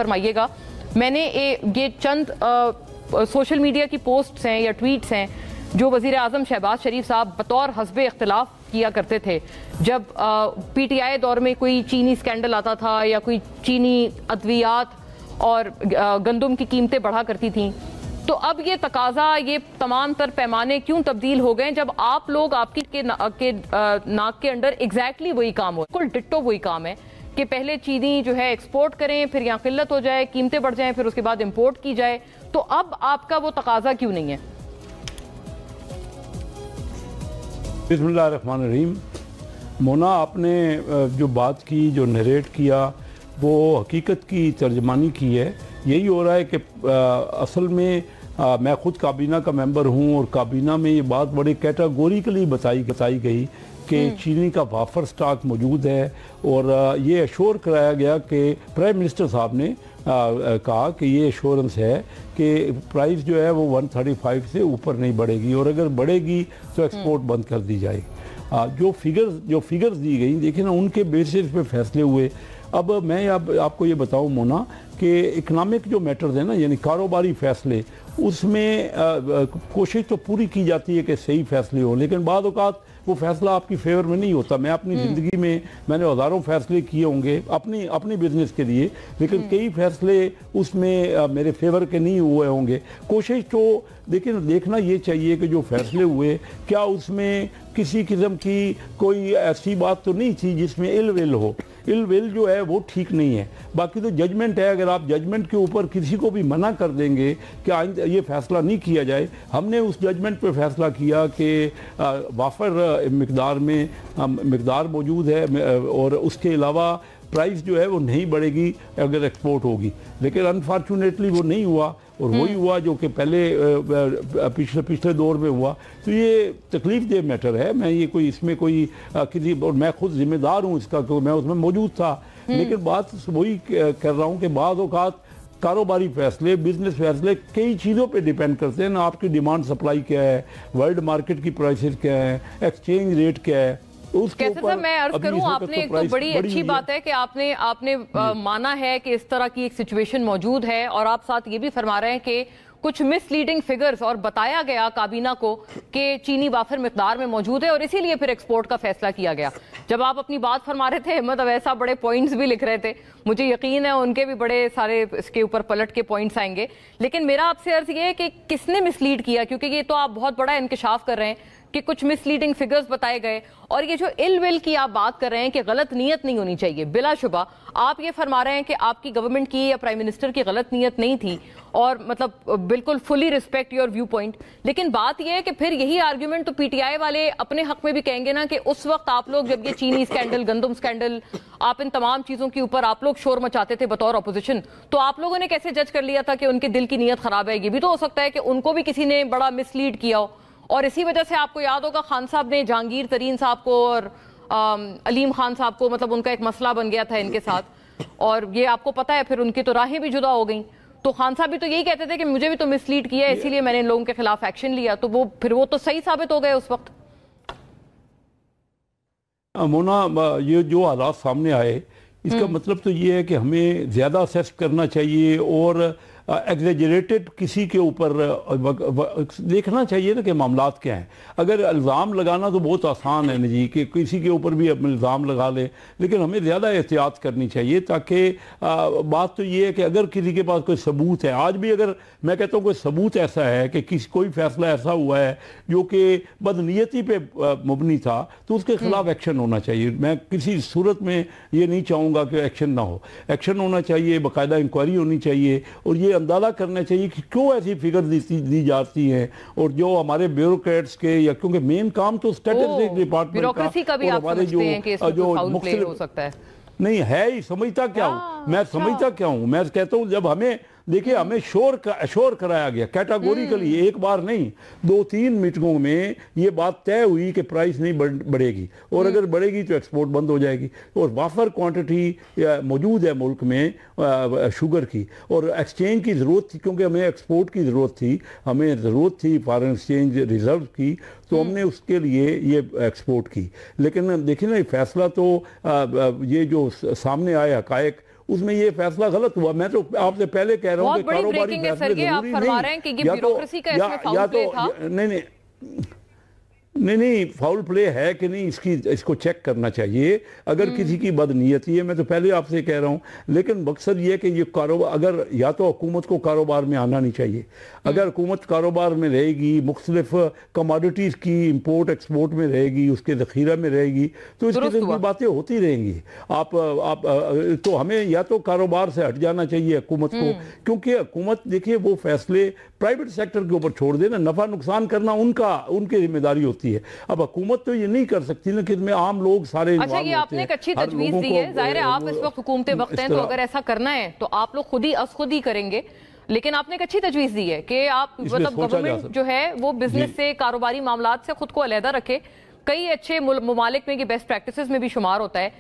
فرمائیے گا. میں نے یہ چند سوشل میڈیا کی پوسٹس ہیں یا ٹویٹس ہیں جو وزیر اعظم شہباز شریف صاحب بطور حزب اختلاف کیا کرتے تھے جب پی ٹی آئی دور میں کوئی چینی اسکینڈل آتا تھا یا کوئی چینی ادویات اور گندم کی قیمتیں بڑھا کرتی تھیں. تو اب یہ تقاضا، یہ تمام تر پیمانے کیوں تبدیل ہو گئے جب آپ لوگ آپ کی ناک کے انڈر ایگزیکٹلی وہی کام ہو، بالکل ڈٹو وہی کام ہے کہ پہلے چینی جو ہے ایکسپورٹ کریں، پھر یہاں قلت ہو جائے، قیمتیں بڑھ جائیں، پھر اس کے بعد امپورٹ کی جائے. تو اب آپ کا وہ تقاضا کیوں نہیں ہے؟ بسم اللہ الرحمن الرحیم. مونا، آپ نے جو بات کی، جو نریٹ کیا، وہ حقیقت کی ترجمانی کی ہے. یہی ہو رہا ہے کہ اصل میں میں خود کابینہ کا ممبر ہوں اور کابینہ میں یہ بات بڑی کیٹاگوریکلی بتائی گئی کہ چینی کا وافر سٹاک موجود ہے، اور یہ ایشور کرایا گیا کہ پرائم منسٹر صاحب نے کہا کہ یہ ایشورنس ہے کہ پرائس جو ہے وہ 135 سے اوپر نہیں بڑھے گی، اور اگر بڑھے گی تو ایکسپورٹ بند کر دی جائے. جو فگرز دی گئیں، دیکھیں نا، ان کے بیسس پہ فیصلے ہوئے. اب میں آپ کو یہ بتاؤں مونا کہ اکنامک جو میٹرز ہیں نا، یعنی کاروباری فیصلے، اس میں کوشش تو پوری کی جاتی ہے کہ صحیح فیصلے ہوں، لیکن بعض اوقات وہ فیصلہ آپ کی فیور میں نہیں ہوتا. میں اپنی زندگی میں نے ہزاروں فیصلے کیے ہوں گے اپنی بزنس کے لیے، لیکن کئی فیصلے اس میں میرے فیور کے نہیں ہوئے ہوں گے. کوشش تو دیکھنا یہ چاہیے کہ جو فیصلے ہوئے، کیا اس میں کسی قسم کی کوئی ایسی بات تو نہیں تھی جس میں ال ول ہو. ال ول جو ہے وہ ٹھیک نہیں ہے. باقی تو ججمنٹ ہے. اگر آپ ججمنٹ کے اوپر کسی کو بھی منع کر دیں گے کہ آئندہ یہ فیصلہ نہیں کیا جائے، ہم نے اس ججمنٹ پہ فیصلہ کیا کہ وافر مقدار موجود ہے، اور اس کے علاوہ پرائس جو ہے وہ نہیں بڑھے گی اگر ایکسپورٹ ہوگی. لیکن انفارچونیٹلی وہ نہیں ہوا، اور وہی ہوا جو کہ پچھلے دور میں ہوا. تو یہ تکلیف دہ میٹر ہے. میں یہ اس میں اور میں خود ذمہ دار ہوں اس کا، کہ میں اس میں موجود تھا. لیکن بات وہی کر رہا ہوں کہ بعض اوقات کاروباری فیصلے، بزنس فیصلے کئی چیزوں پہ ڈیپینڈ کرتے ہیں. آپ کی ڈیمانڈ سپلائی کیا ہے، ورلڈ مارکیٹ کی پرائسز کیا ہے، ایکسچینج ریٹ کیا ہے. کیسے سر میں عرض کروں، آپ نے ایک تو بڑی اچھی بات ہے کہ آپ نے مانا ہے کہ اس طرح کی ایک سچویشن موجود ہے، اور آپ ساتھ یہ بھی فرما رہے ہیں کہ کچھ مس لیڈنگ فگرز اور بتایا گیا کابینہ کو کہ چینی وافر مقدار میں موجود ہے، اور اسی لیے پھر ایکسپورٹ کا فیصلہ کیا گیا. جب آپ اپنی بات فرما رہے تھے، احمد اویسا بڑے پوائنٹس بھی لکھ رہے تھے، مجھے یقین ہے ان کے بھی بڑے سارے اس کے اوپر پلٹ کے پوائنٹس آئیں گے. لیکن میرا آپ سے عرض یہ ہے کہ کس نے مس لیڈ کیا، کیونکہ یہ تو آپ بہت بڑا انکشاف کر رہے ہیں کہ کچھ مس لیڈنگ فگرز بتائے گئے، اور یہ جو ال ول کی آپ بات کر رہے ہیں کہ غلط نیت نہیں ہونی چاہیے. بلا شبہ آپ یہ فرما رہے ہیں کہ آپ کی گورنمنٹ کی یا پرائم منسٹر کی غلط نیت نہیں تھی، اور مطلب بالکل فلی ریسپیکٹ یور ویو پوائنٹ. لیکن بات یہ ہے کہ پھر یہی آرگیومنٹ تو پی ٹی آئی والے اپنے حق میں بھی کہیں گے نا کہ اس وقت آپ لوگ جب یہ چینی اسکینڈل، گندم اسکینڈل، آپ ان تمام چیزوں کے اوپر آپ لوگ شور مچاتے تھے بطور اپوزیشن، تو آپ لوگوں نے کیسے جج کر لیا تھا کہ ان کے دل کی نیت خراب ہے؟ یہ بھی تو ہو سکتا ہے کہ ان کو بھی کسی نے بڑا مس لیڈ کیا ہو. اور اسی وجہ سے آپ کو یاد ہوگا خان صاحب نے جہانگیر ترین صاحب کو اور علیم خان صاحب کو، مطلب ان کا ایک مسئلہ بن گیا تھا ان کے ساتھ، اور یہ آپ کو پتا ہے پھر ان کی تو راہیں بھی جدا ہو گئیں. تو خان صاحب بھی تو یہی کہتے تھے کہ مجھے بھی تو مس لیڈ کیا ہے، اسی لیے میں نے ان لوگوں کے خلاف ایکشن لیا. تو وہ تو صحیح ثابت ہو گئے اس وقت. مونا، یہ جو حالات سامنے آئے، اس کا مطلب تو یہ ہے کہ ہمیں زیادہ اسیس کرنا چاہیے، اور ایگزیجریٹڈ کسی کے اوپر دیکھنا چاہیے نا کہ معاملات کیا ہیں. اگر الزام لگانا تو بہت آسان ہے نا جی، کہ کسی کے اوپر بھی الزام لگا لے، لیکن ہمیں زیادہ احتیاط کرنی چاہیے. تاکہ بات تو یہ ہے کہ اگر کسی کے پاس کوئی ثبوت ہے، آج بھی اگر میں کہتا ہوں کوئی ثبوت ایسا ہے کہ کوئی فیصلہ ایسا ہوا ہے جو کہ بدنیتی پہ مبنی تھا، تو اس کے خلاف ایکشن ہونا چاہیے. میں کسی صورت میں یہ نہیں چاہوں گا کہ ایکشن نہ ہو. ایکشن ہونا چاہیے، باقاعدہ انکوائری ہونی چاہیے، اور یہ اندازہ کرنا چاہیے کہ کیوں ایسی فگر دی جاتی ہیں، اور جو ہمارے بیوروکریٹس کے، یا کیونکہ مین کام تو اسٹیٹسٹک ڈپارٹمنٹ بیوروکریسی کا بھی آپ سمجھتے ہیں کہ اس میں کوئی فاؤل پلے ہو سکتا ہے؟ نہیں ہے ہی. سمجھتا کیا ہوں میں کہتا ہوں جب ہمیں شور کرایا گیا کیٹاگوریکلی، ایک بار نہیں 2-3 میٹنگوں میں یہ بات طے ہوئی کہ پرائس نہیں بڑھے گی، اور اگر بڑھے گی تو ایکسپورٹ بند ہو جائے گی. اور وافر کوانٹٹی موجود ہے ملک میں شوگر کی، اور ایکسچینج کی ضرورت تھی، کیونکہ ہمیں ایکسپورٹ کی ضرورت تھی، ہمیں ضرورت تھی فارن ایکسچینج ریزرو کی، تو ہم نے اس کے لیے یہ ایکسپورٹ کی. لیکن دیکھیں نا، فیصلہ تو یہ جو سامنے آئے حقائق، اس میں یہ فیصلہ غلط ہوا. میں تو آپ سے پہلے کہہ رہا ہوں کہ کاروباری فیصلے نہیں فاؤل پلے ہے کہ نہیں, اس کو چیک کرنا چاہیے. اگر کسی کی بد نیتی ہے, میں تو پہلے آپ سے کہہ رہا ہوں, لیکن مقصد یہ کہ یہ کاروبار, اگر یا تو حکومت کو کاروبار میں آنا نہیں چاہیے. اگر حکومت کاروبار میں رہے گی, مختلف کموڈیٹیز کی امپورٹ ایکسپورٹ میں رہے گی, اس کے ذخیرہ میں رہے گی, تو اس قسم کی باتیں ہوتی رہیں گی. آپ تو ہمیں یا تو کاروبار سے ہٹ جانا چاہیے حکومت کو, کیونکہ حکومت دیکھیے وہ فیصلے پرائیویٹ سیکٹر کے اوپر چھوڑ دے نا, نفع نقصان کرنا ان کی ذمہ داری ہوتی ہے. اب حکومت تو یہ نہیں کر سکتی نا کہ اس میں عام لوگ سارے اچھا, یہ آپ نے ایک اچھی تجویز دی ہے. ظاہر ہے آپ اس وقت حکومت وقت ہیں, تو اگر ایسا کرنا ہے تو آپ لوگ خود ہی کریں گے, لیکن آپ نے ایک اچھی تجویز دی ہے کہ آپ مطلب گورنمنٹ جو ہے وہ بزنس سے, کاروباری معاملات سے خود کو علیحدہ رکھے. کئی اچھے ممالک میں یہ بیسٹ پریکٹسز میں بھی شمار ہوتا ہے.